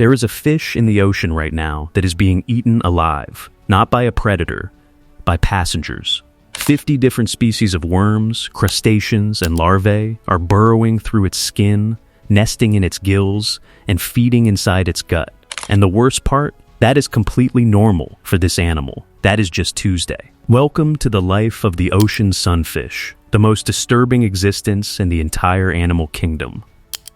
There is a fish in the ocean right now that is being eaten alive, not by a predator, by passengers. 50 different species of worms, crustaceans, and larvae are burrowing through its skin, nesting in its gills, and feeding inside its gut. And the worst part? That is completely normal for this animal. That is just Tuesday. Welcome to the life of the ocean sunfish, the most disturbing existence in the entire animal kingdom.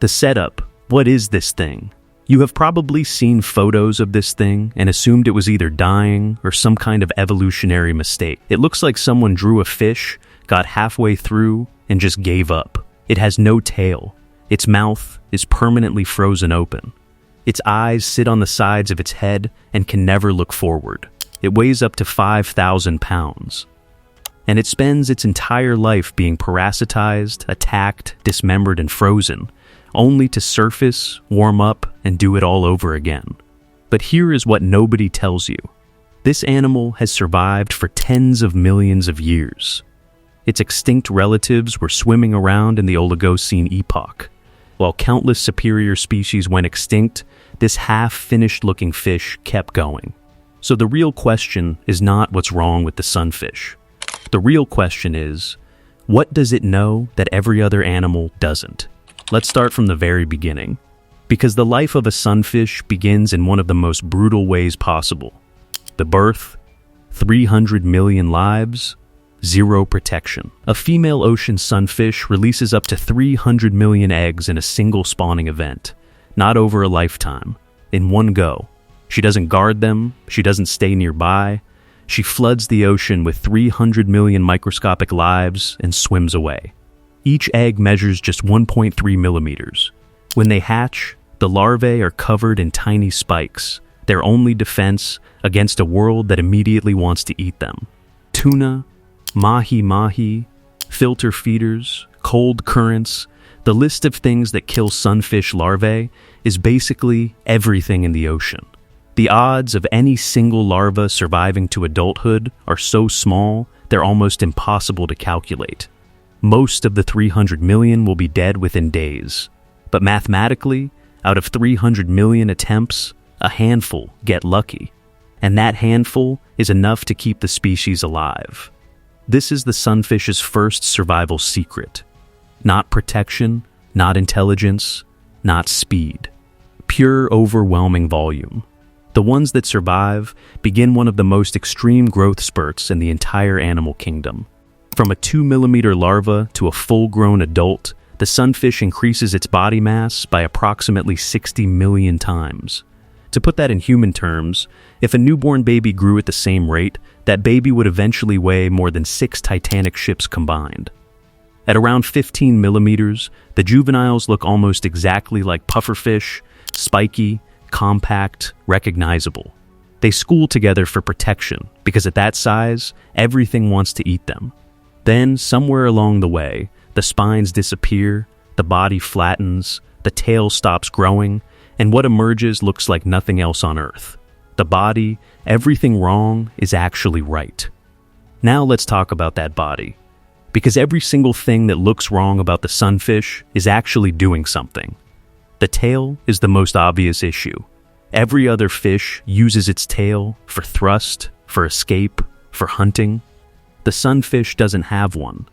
The setup: what is this thing? You have probably seen photos of this thing and assumed it was either dying or some kind of evolutionary mistake. It looks like someone drew a fish, got halfway through, and just gave up. It has no tail. Its mouth is permanently frozen open. Its eyes sit on the sides of its head and can never look forward. It weighs up to 5,000 pounds. And it spends its entire life being parasitized, attacked, dismembered, and frozen, only to surface, warm up, and do it all over again. But here is what nobody tells you. This animal has survived for tens of millions of years. Its extinct relatives were swimming around in the Oligocene epoch. While countless superior species went extinct, this half-finished-looking fish kept going. So the real question is not what's wrong with the sunfish. The real question is, what does it know that every other animal doesn't? Let's start from the very beginning. Because the life of a sunfish begins in one of the most brutal ways possible. The birth, 300 million lives, zero protection. A female ocean sunfish releases up to 300 million eggs in a single spawning event, not over a lifetime, in one go. She doesn't guard them, she doesn't stay nearby. She floods the ocean with 300 million microscopic lives and swims away. Each egg measures just 1.3 millimeters. When they hatch, the larvae are covered in tiny spikes, their only defense against a world that immediately wants to eat them. Tuna, mahi-mahi, filter feeders, cold currents, the list of things that kill sunfish larvae is basically everything in the ocean. The odds of any single larva surviving to adulthood are so small, they're almost impossible to calculate. Most of the 300 million will be dead within days. But mathematically, out of 300 million attempts, a handful get lucky. And that handful is enough to keep the species alive. This is the sunfish's first survival secret. Not protection, not intelligence, not speed. Pure, overwhelming volume. The ones that survive begin one of the most extreme growth spurts in the entire animal kingdom. From a 2-millimeter larva to a full-grown adult, the sunfish increases its body mass by approximately 60 million times. To put that in human terms, if a newborn baby grew at the same rate, that baby would eventually weigh more than 6 Titanic ships combined. At around 15 millimeters, the juveniles look almost exactly like pufferfish, spiky, compact, recognizable. They school together for protection, because at that size, everything wants to eat them. Then, somewhere along the way, the spines disappear, the body flattens, the tail stops growing, and what emerges looks like nothing else on Earth. The body, everything wrong, is actually right. Now let's talk about that body. Because every single thing that looks wrong about the sunfish is actually doing something. The tail is the most obvious issue. Every other fish uses its tail for thrust, for escape, for hunting. The sunfish doesn't have one.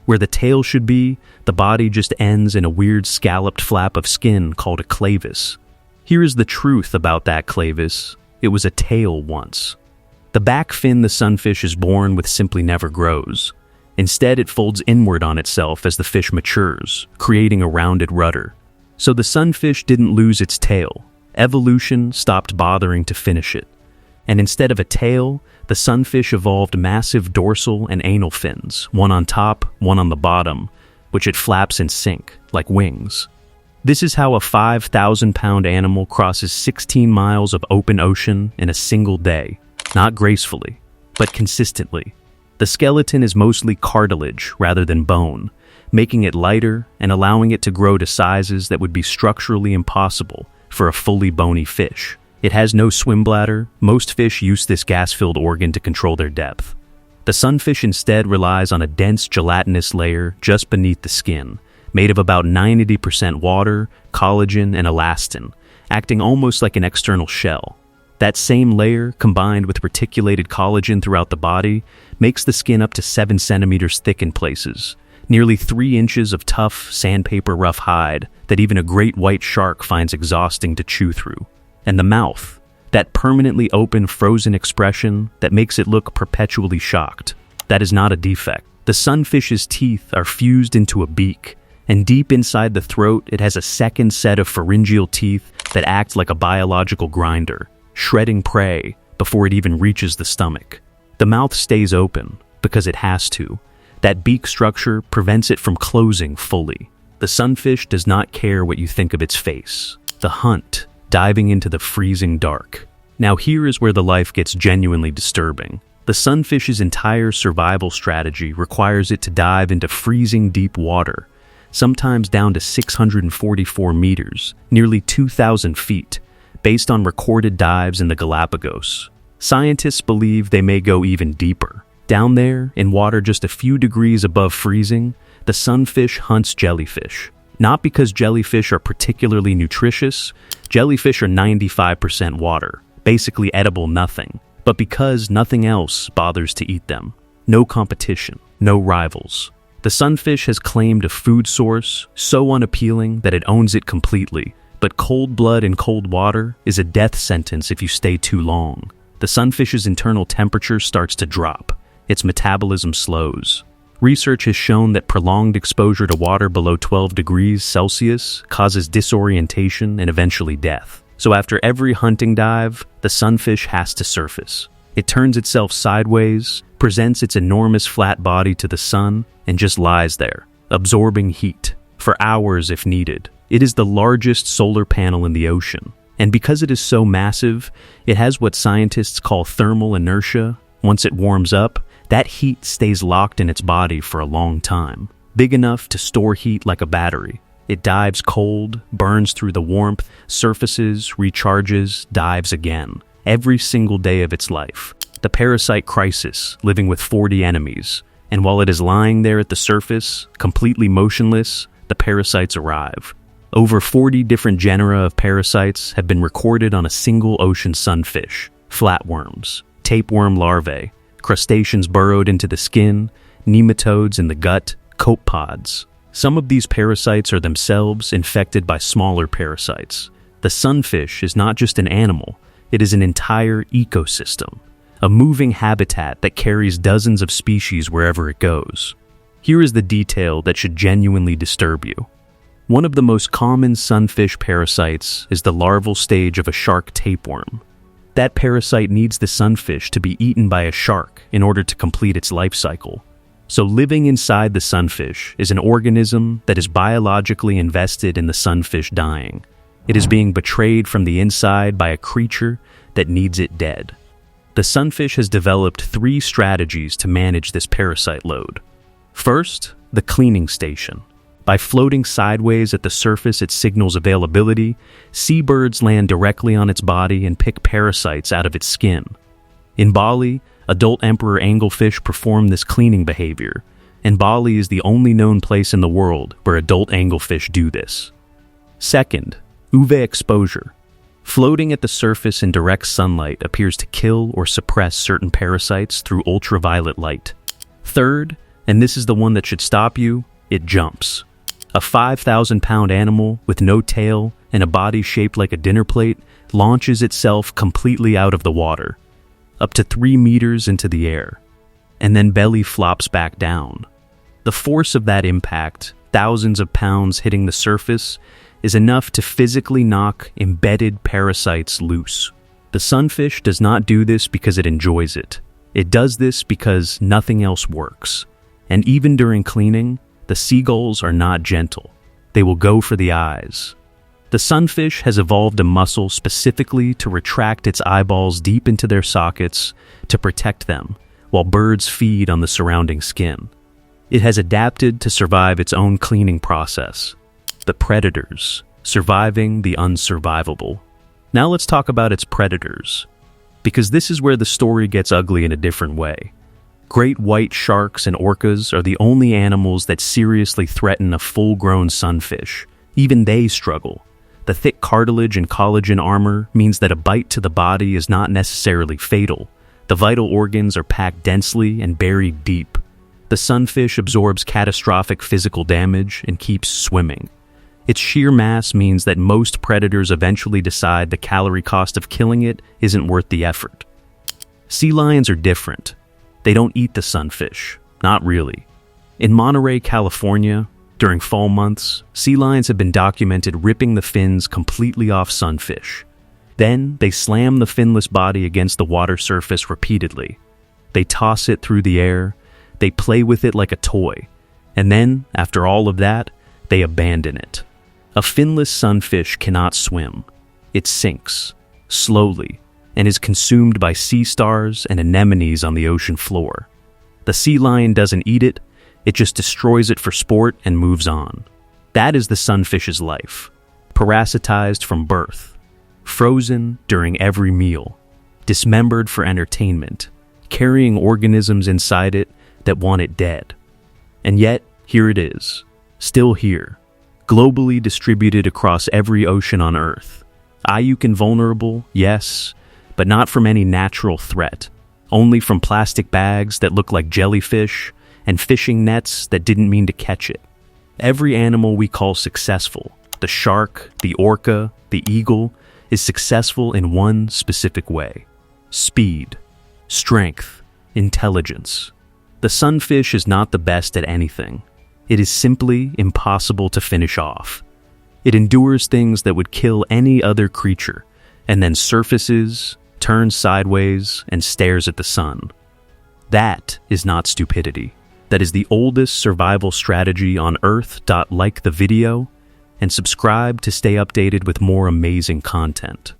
Where the tail should be, the body just ends in a weird scalloped flap of skin called a clavus. Here is the truth about that clavus. It was a tail once. The back fin the sunfish is born with simply never grows. Instead, it folds inward on itself as the fish matures, creating a rounded rudder. So the sunfish didn't lose its tail. Evolution stopped bothering to finish it. And instead of a tail, the sunfish evolved massive dorsal and anal fins, one on top, one on the bottom, which it flaps in sync, like wings. This is how a 5,000-pound animal crosses 16 miles of open ocean in a single day, not gracefully, but consistently. The skeleton is mostly cartilage rather than bone, making it lighter and allowing it to grow to sizes that would be structurally impossible for a fully bony fish. It has no swim bladder. Most fish use this gas-filled organ to control their depth. The sunfish instead relies on a dense gelatinous layer just beneath the skin, made of about 90% water, collagen, and elastin, acting almost like an external shell. That same layer, combined with reticulated collagen throughout the body, makes the skin up to 7 centimeters thick in places, nearly 3 inches of tough, sandpaper-rough hide that even a great white shark finds exhausting to chew through. And the mouth, that permanently open, frozen expression that makes it look perpetually shocked. That is not a defect. The sunfish's teeth are fused into a beak, and deep inside the throat it has a second set of pharyngeal teeth that act like a biological grinder, shredding prey before it even reaches the stomach. The mouth stays open because it has to. That beak structure prevents it from closing fully. The sunfish does not care what you think of its face. The hunt, diving into the freezing dark. Now here is where the life gets genuinely disturbing. The sunfish's entire survival strategy requires it to dive into freezing deep water, sometimes down to 644 meters, nearly 2,000 feet, based on recorded dives in the Galapagos. Scientists believe they may go even deeper. Down there, in water just a few degrees above freezing, the sunfish hunts jellyfish. Not because jellyfish are particularly nutritious, jellyfish are 95% water, basically edible nothing, but because nothing else bothers to eat them. No competition, no rivals. The sunfish has claimed a food source so unappealing that it owns it completely, but cold blood in cold water is a death sentence if you stay too long. The sunfish's internal temperature starts to drop. Its metabolism slows. Research has shown that prolonged exposure to water below 12 degrees Celsius causes disorientation and eventually death. So after every hunting dive, the sunfish has to surface. It turns itself sideways, presents its enormous flat body to the sun, and just lies there, absorbing heat, for hours if needed. It is the largest solar panel in the ocean, and because it is so massive, it has what scientists call thermal inertia. Once it warms up, that heat stays locked in its body for a long time, big enough to store heat like a battery. It dives cold, burns through the warmth, surfaces, recharges, dives again, every single day of its life. The parasite crisis, living with 40 enemies, and while it is lying there at the surface, completely motionless, the parasites arrive. Over 40 different genera of parasites have been recorded on a single ocean sunfish: flatworms, tapeworm larvae, crustaceans burrowed into the skin, nematodes in the gut, copepods. Some of these parasites are themselves infected by smaller parasites. The sunfish is not just an animal, it is an entire ecosystem, a moving habitat that carries dozens of species wherever it goes. Here is the detail that should genuinely disturb you. One of the most common sunfish parasites is the larval stage of a shark tapeworm. That parasite needs the sunfish to be eaten by a shark in order to complete its life cycle. So living inside the sunfish is an organism that is biologically invested in the sunfish dying. It is being betrayed from the inside by a creature that needs it dead. The sunfish has developed 3 strategies to manage this parasite load. First, the cleaning station. By floating sideways at the surface, it signals availability. Seabirds land directly on its body and pick parasites out of its skin. In Bali, adult emperor anglefish perform this cleaning behavior, and Bali is the only known place in the world where adult anglefish do this. Second, UV exposure. Floating at the surface in direct sunlight appears to kill or suppress certain parasites through ultraviolet light. Third, and this is the one that should stop you, it jumps. A 5,000-pound animal with no tail and a body shaped like a dinner plate launches itself completely out of the water, up to 3 meters into the air, and then belly flops back down. The force of that impact, thousands of pounds hitting the surface, is enough to physically knock embedded parasites loose. The sunfish does not do this because it enjoys it. It does this because nothing else works. And even during cleaning, the seagulls are not gentle. They will go for the eyes. The sunfish has evolved a muscle specifically to retract its eyeballs deep into their sockets to protect them, while birds feed on the surrounding skin. It has adapted to survive its own cleaning process. The predators, surviving the unsurvivable. Now let's talk about its predators, because this is where the story gets ugly in a different way. Great white sharks and orcas are the only animals that seriously threaten a full-grown sunfish. Even they struggle. The thick cartilage and collagen armor means that a bite to the body is not necessarily fatal. The vital organs are packed densely and buried deep. The sunfish absorbs catastrophic physical damage and keeps swimming. Its sheer mass means that most predators eventually decide the calorie cost of killing it isn't worth the effort. Sea lions are different. They don't eat the sunfish. Not really. In Monterey, California, during fall months, sea lions have been documented ripping the fins completely off sunfish. Then, they slam the finless body against the water surface repeatedly. They toss it through the air, they play with it like a toy, and then, after all of that, they abandon it. A finless sunfish cannot swim. It sinks, slowly, and is consumed by sea stars and anemones on the ocean floor. The sea lion doesn't eat it, it just destroys it for sport and moves on. That is the sunfish's life. Parasitized from birth, frozen during every meal, dismembered for entertainment, carrying organisms inside it that want it dead. And yet, here it is, still here, globally distributed across every ocean on Earth. Ayuk invulnerable, yes, but not from any natural threat, only from plastic bags that look like jellyfish and fishing nets that didn't mean to catch it. Every animal we call successful, the shark, the orca, the eagle, is successful in one specific way: speed, strength, intelligence. The sunfish is not the best at anything. It is simply impossible to finish off. It endures things that would kill any other creature, and then surfaces, turns sideways, and stares at the sun. That is not stupidity. That is the oldest survival strategy on Earth. Like the video and subscribe to stay updated with more amazing content.